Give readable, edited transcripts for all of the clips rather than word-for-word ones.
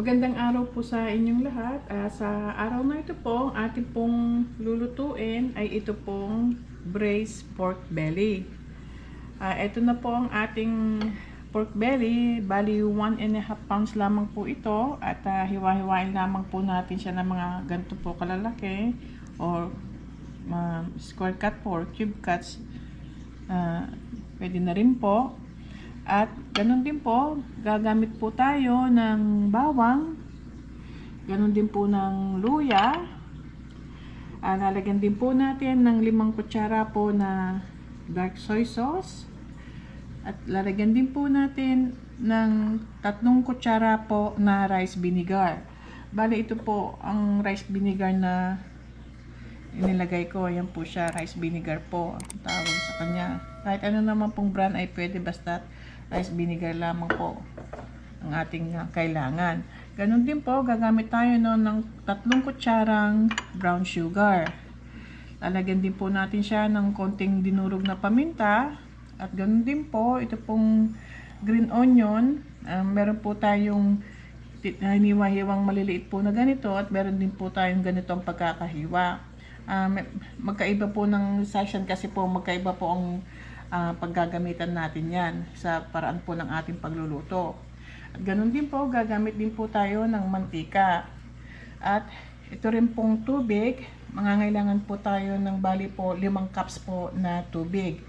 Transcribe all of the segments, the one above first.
Magandang araw po sa inyong lahat. Sa araw na ito po, ang ating pong lulutuin ay ito pong braised pork belly. Ito na po ang ating pork belly. Bali 1.5 pounds lamang po ito. At hiwa-hiwain lamang po natin siya ng mga ganito po kalalaki. Or square cut po or cube cuts. Pwede na rin po. At ganun din po, gagamit po tayo ng bawang, ganun din po ng luya. Lalagyan din po natin ng 5 kutsara po na dark soy sauce. At lalagyan din po natin ng 3 kutsara po na rice vinegar. Bali ito po ang rice vinegar na inilagay ko. Yan po siya, rice vinegar po ang tawag sa kanya. Kahit ano naman pong brand ay pwede, basta rice vinegar lamang po ang ating kailangan. Ganun din po, gagamit tayo ng 3 kutsarang brown sugar. Lalagyan din po natin siya ng konting dinurog na paminta. At ganun din po, ito pong green onion. Meron po tayong hiniwa-hiwang maliliit po na ganito at meron din po tayong ganitong pagkakahiwa. Magkaiba po ng session kasi po magkaiba po ang paggagamitan natin yan sa paraan po ng ating pagluluto. At ganun din po, gagamit din po tayo ng mantika. At ito rin pong tubig, mangangailangan po tayo ng bali po 5 cups po na tubig.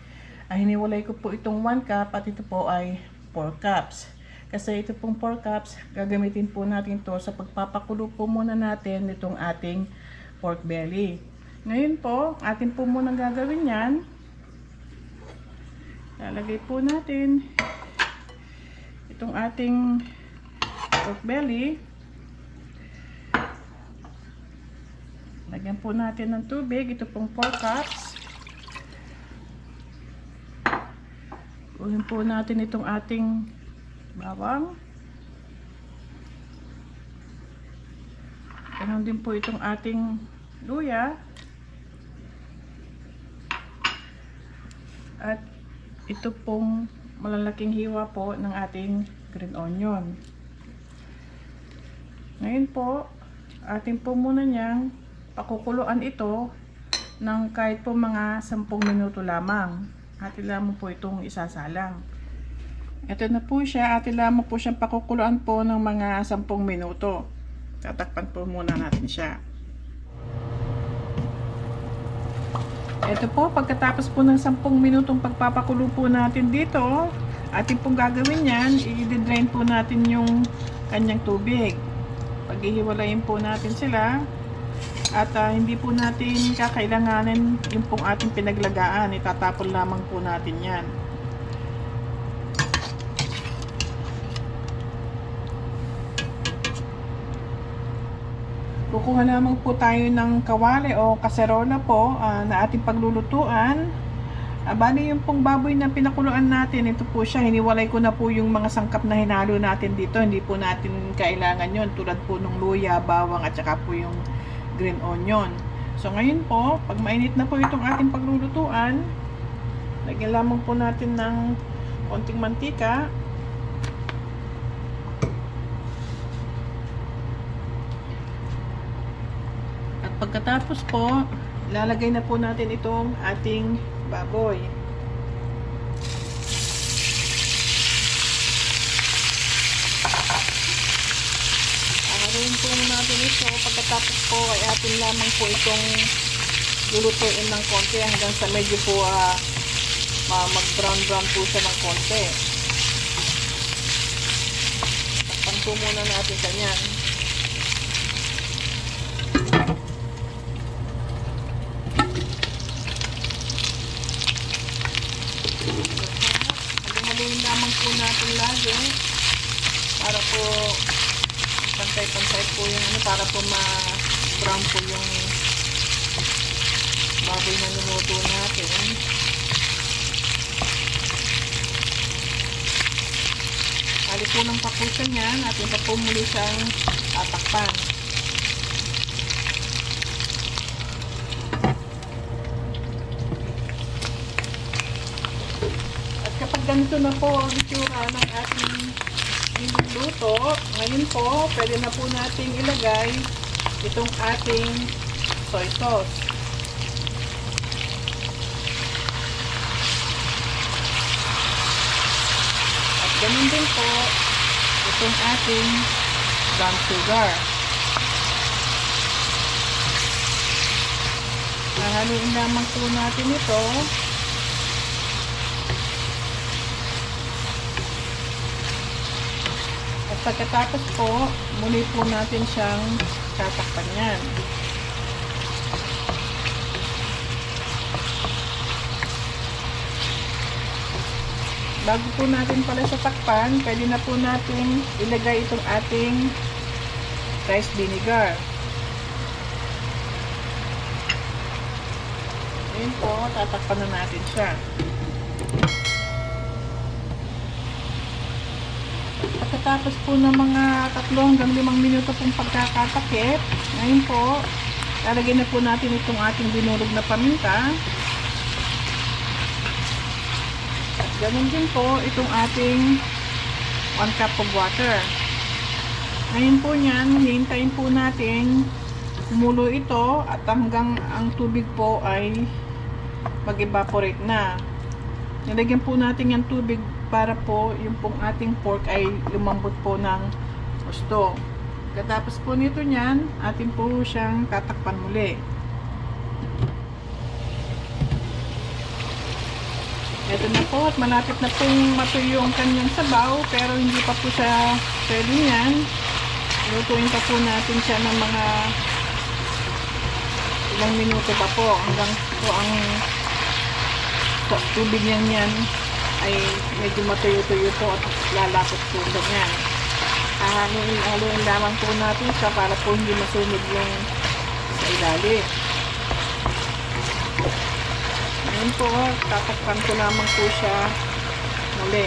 Hiniwalay ko po itong 1 cup at ito po ay 4 cups. Kasi ito pong 4 cups, gagamitin po natin to sa pagpapakulo po muna natin itong ating pork belly. Ngayon po, atin po muna gagawin yan. Lalagay po natin itong ating pork belly. Lagyan po natin ng tubig. Ito pong 4 cups. Uhin po natin itong ating bawang. Ganon din po itong ating luya. At ito pong malalaking hiwa po ng ating green onion. Ngayon po, atin po muna niyang pakukuluan ito ng kahit po mga 10 minuto lamang. Atin lamang po itong isasalang. Ito na po siya, atin lamang po siyang pakukuluan po ng mga 10 minuto. Tatakpan po muna natin siya. Ito po, pagkatapos po ng 10 minutong pagpapakulo po natin dito, atin pong gagawin yan, i-drain po natin yung kanyang tubig. Paghihiwalayin po natin sila, at hindi po natin kakailanganin yung pong ating pinaglagaan, itatapon lamang po natin yan. Kukuha lamang po tayo ng kawali o kaserola po na ating paglulutuan. Bali yung pong baboy na pinakuluan natin, ito po siya, hiniwalay ko na po yung mga sangkap na hinalo natin dito. Hindi po natin kailangan yon, tulad po ng luya, bawang at saka po yung green onion. So ngayon po, pag mainit na po itong ating paglulutuan, lagyan lamang po natin ng konting mantika. Pagkatapos po, lalagay na po natin itong ating baboy. Haluin po natin ito. Pagkatapos po, ay atin lamang po itong lulutuin ng konti hanggang sa medyo po mag-brown po siya ng konti. Takpan po muna natin ganyan. Haluin lamang po natin lagi para po pantay-pantay po yung para po ma-brown po yung baboy na niluto natin. Hali po ng pakusan yan at yung pa po muli siyang tatakpan. At kapag ganito na po ang itsura ng ating luto. Ngayon po, pwede na po nating ilagay itong ating soy sauce. At ganun din po itong ating brown sugar. Haluin lamang po natin ito. At pagkatapos po, muli po natin siyang tatakpan yan. Bago po natin pala sa takpan, pwede na po natin ilagay itong ating rice vinegar. Ayun po, tatakpan na natin siya. Pagkatapos po ng mga 3 hanggang 5 minuto pong pagkakatakip, ngayon po, lalagyan na po natin itong ating dinurog na paminta. At ganun din po itong ating 1 cup of water. Ngayon po niyan, hihintayin po natin kumulo ito at hanggang ang tubig po ay mag-evaporate na. Nilagyan po natin yung tubig para po yung pong ating pork ay lumambot po ng gusto. Katapos po nito niyan, atin po siyang tatakpan muli. Ito na po at malapit na pong matuyo ang kanyang sabaw, pero hindi pa po siya pwede yan. Lutuin pa po natin siya ng mga ilang minuto pa po hanggang po ang tubig niyan ay medyo matuyo-tuyo po at lalapot po ganyan. Haluin lamang po natin siya para po hindi masunog yung sa ilalim. Ngayon po, tatakpan ko lamang po siya muli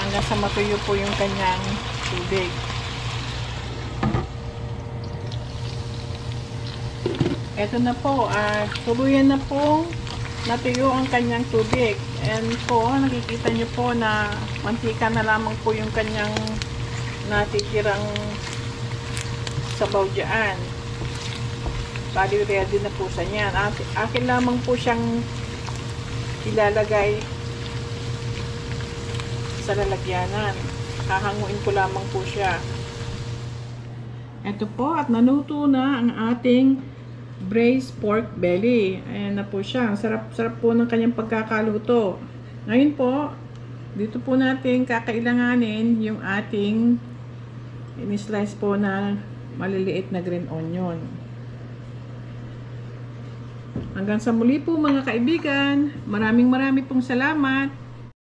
hanggang sa matuyo po yung kanyang tubig. Ito na po, tuluyan na po natuyo ang kanyang tubig. And po, nakikita nyo po na mantika na lamang po yung kanyang natitirang sabaw dyan. Bali ready na po sa niyan. Akin lamang po siyang ilalagay sa lalagyanan. Hahanguin ko lamang po siya. Ito po, at naluto na ang ating braised pork belly. Ayan na po siya. Sarap po ng kanyang pagkakaluto. Ngayon po, dito po natin kakailanganin yung ating in-slice po na maliliit na green onion. Hanggang sa muli po mga kaibigan. Maraming pong salamat.